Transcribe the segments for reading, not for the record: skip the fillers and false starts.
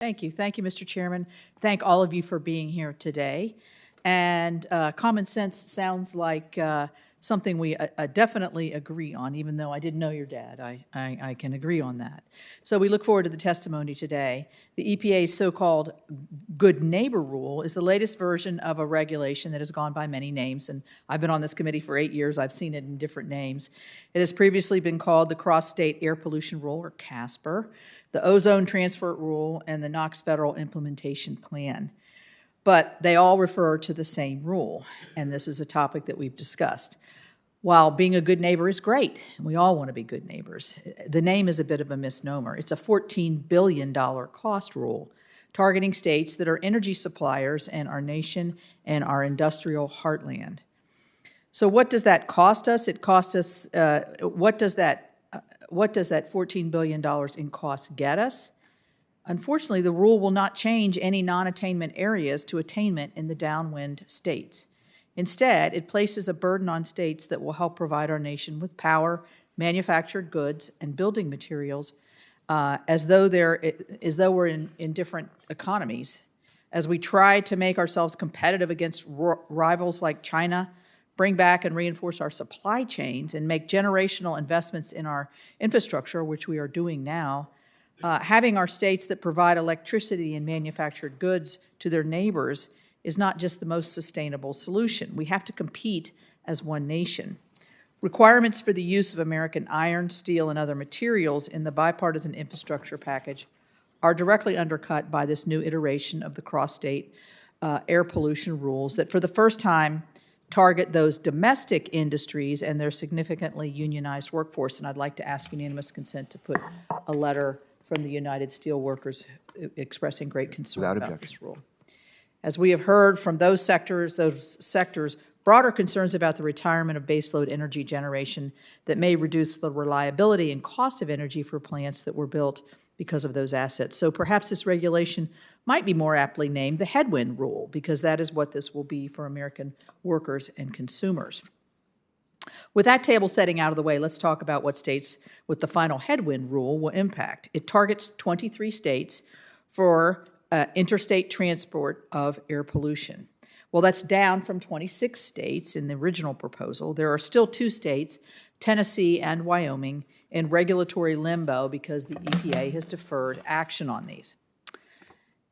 Thank you. Thank you, Mr. Chairman. Thank all of you for being here today. And common sense sounds like something we definitely agree on, even though I didn't know your dad. I can agree on that. So we look forward to the testimony today. The EPA's so-called Good Neighbor Rule is the latest version of a regulation that has gone by many names, and I've been on this committee for 8 years. I've seen it in different names. It has previously been called the Cross-State Air Pollution Rule, or CASPR, the Ozone Transfer Rule, and the NOx Federal Implementation Plan. But they all refer to the same rule, and this is a topic that we've discussed. While being a good neighbor is great, and we all want to be good neighbors, the name is a bit of a misnomer. It's a $14 billion cost rule targeting states that are energy suppliers in our nation and our industrial heartland. So what does that cost us? It costs us, what does that $14 billion in costs get us? Unfortunately, the rule will not change any non-attainment areas to attainment in the downwind states. Instead, it places a burden on states that will help provide our nation with power, manufactured goods, and building materials as though we're in different economies. As we try to make ourselves competitive against rivals like China, bring back and reinforce our supply chains, and make generational investments in our infrastructure, which we are doing now, having our states that provide electricity and manufactured goods to their neighbors is not just the most sustainable solution. We have to compete as one nation. Requirements for the use of American iron, steel, and other materials in the bipartisan infrastructure package are directly undercut by this new iteration of the cross-state air pollution rules that for the first time target those domestic industries and their significantly unionized workforce. And I'd like to ask unanimous consent to put a letter from the United Steelworkers expressing great concern about this rule. As we have heard from those sectors, broader concerns about the retirement of baseload energy generation that may reduce the reliability and cost of energy for plants that were built because of those assets. So perhaps this regulation might be more aptly named the headwind rule, because that is what this will be for American workers and consumers. With that table setting out of the way, let's talk about what states with the final headwind rule will impact. It targets 23 states for interstate transport of air pollution. Well, that's down from 26 states in the original proposal. There are still 2 states, Tennessee and Wyoming, in regulatory limbo because the EPA has deferred action on these.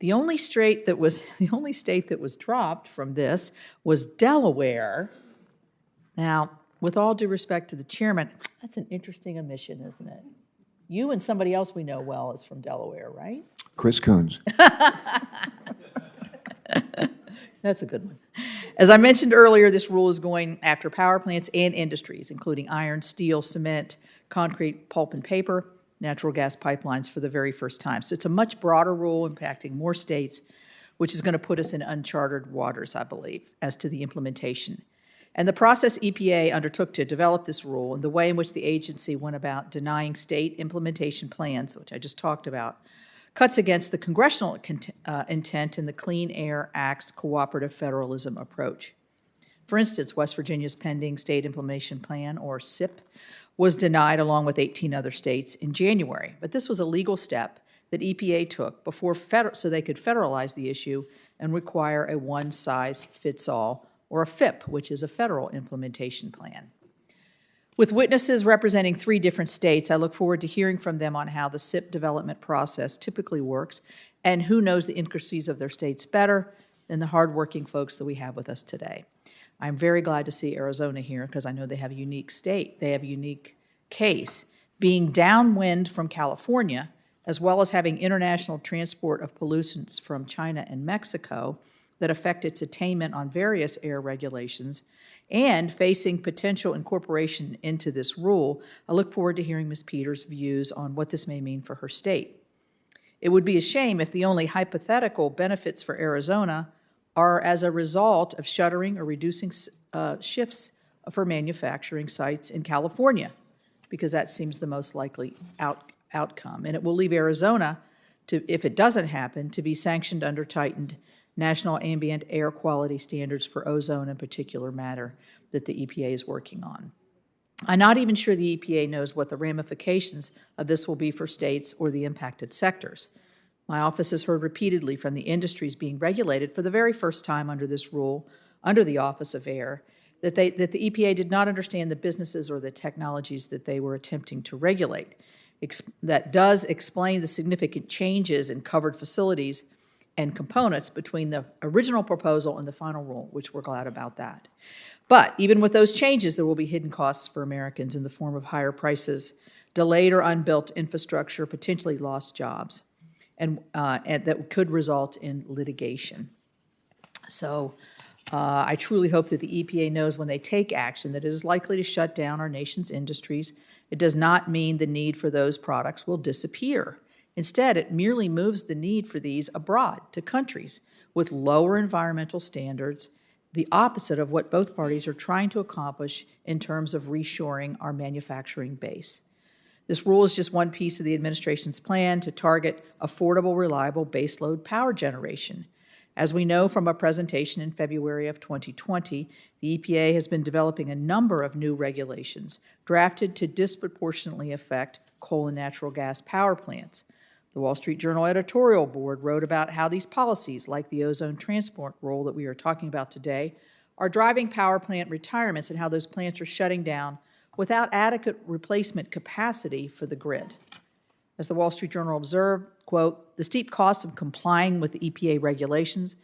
The only state that was dropped from this was Delaware. Now, with all due respect to the chairman, that's an interesting omission, isn't it? You and somebody else we know well is from Delaware, right? Chris Coons. That's a good one. As I mentioned earlier, this rule is going after power plants and industries, including iron, steel, cement, concrete, pulp and paper, natural gas pipelines for the very first time. So it's a much broader rule impacting more states, which is going to put us in uncharted waters, I believe, as to the implementation. And the process EPA undertook to develop this rule and the way in which the agency went about denying state implementation plans, which I just talked about, cuts against the congressional intent in the Clean Air Act's cooperative federalism approach. For instance, West Virginia's pending State Implementation Plan, or SIP, was denied along with 18 other states in January. But this was a legal step that EPA took before so they could federalize the issue and require a one-size-fits-all, or a FIP, which is a federal implementation plan. With witnesses representing 3 different states, I look forward to hearing from them on how the SIP development process typically works and who knows the intricacies of their states better than the hardworking folks that we have with us today. I'm very glad to see Arizona here because I know they have a unique state. They have a unique case. Being downwind from California, as well as having international transport of pollutants from China and Mexico that affect its attainment on various air regulations, and facing potential incorporation into this rule, I look forward to hearing Ms. Peters' views on what this may mean for her state. It would be a shame if the only hypothetical benefits for Arizona are as a result of shuttering or reducing shifts for manufacturing sites in California, because that seems the most likely outcome. And it will leave Arizona, if it doesn't happen, to be sanctioned under tightened national ambient air quality standards for ozone and particulate matter that the EPA is working on. I'm not even sure the EPA knows what the ramifications of this will be for states or the impacted sectors. My office has heard repeatedly from the industries being regulated for the very first time under this rule, under the Office of Air, that the EPA did not understand the businesses or the technologies that they were attempting to regulate. That does explain the significant changes in covered facilities and components between the original proposal and the final rule, which we're glad about that. But even with those changes, there will be hidden costs for Americans in the form of higher prices, delayed or unbuilt infrastructure, potentially lost jobs, and that could result in litigation. So I truly hope that the EPA knows when they take action that it is likely to shut down our nation's industries. It does not mean the need for those products will disappear. Instead, it merely moves the need for these abroad to countries with lower environmental standards, the opposite of what both parties are trying to accomplish in terms of reshoring our manufacturing base. This rule is just one piece of the administration's plan to target affordable, reliable baseload power generation. As we know from a presentation in February of 2020, the EPA has been developing a number of new regulations drafted to disproportionately affect coal and natural gas power plants. The Wall Street Journal editorial board wrote about how these policies, like the ozone transport rule that we are talking about today, are driving power plant retirements and how those plants are shutting down without adequate replacement capacity for the grid. As the Wall Street Journal observed, quote, the steep cost of complying with the EPA regulations,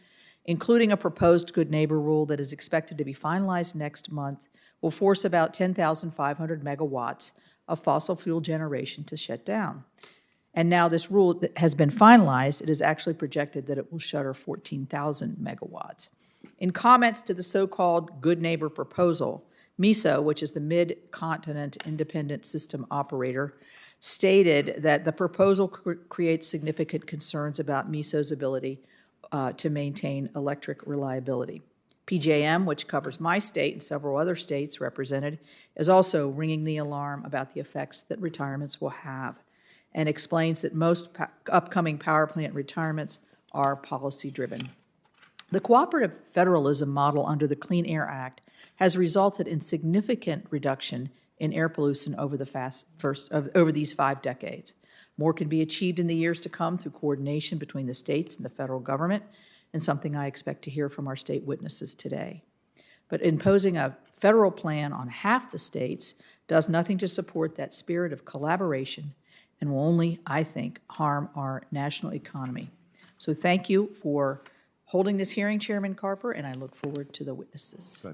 including a proposed good neighbor rule that is expected to be finalized next month, will force about 10,500 megawatts of fossil fuel generation to shut down. And now this rule that has been finalized, it is actually projected that it will shutter 14,000 megawatts. In comments to the so-called good neighbor proposal, MISO, which is the Mid-Continent Independent System Operator, stated that the proposal creates significant concerns about MISO's ability to maintain electric reliability. PJM, which covers my state and several other states represented, is also ringing the alarm about the effects that retirements will have, and explains that most upcoming power plant retirements are policy-driven. The cooperative federalism model under the Clean Air Act has resulted in significant reduction in air pollution over these 5 decades. More can be achieved in the years to come through coordination between the states and the federal government, and something I expect to hear from our state witnesses today. But imposing a federal plan on half the states does nothing to support that spirit of collaboration and will only, I think, harm our national economy. So thank you for holding this hearing, Chairman Carper, and I look forward to the witnesses. Good.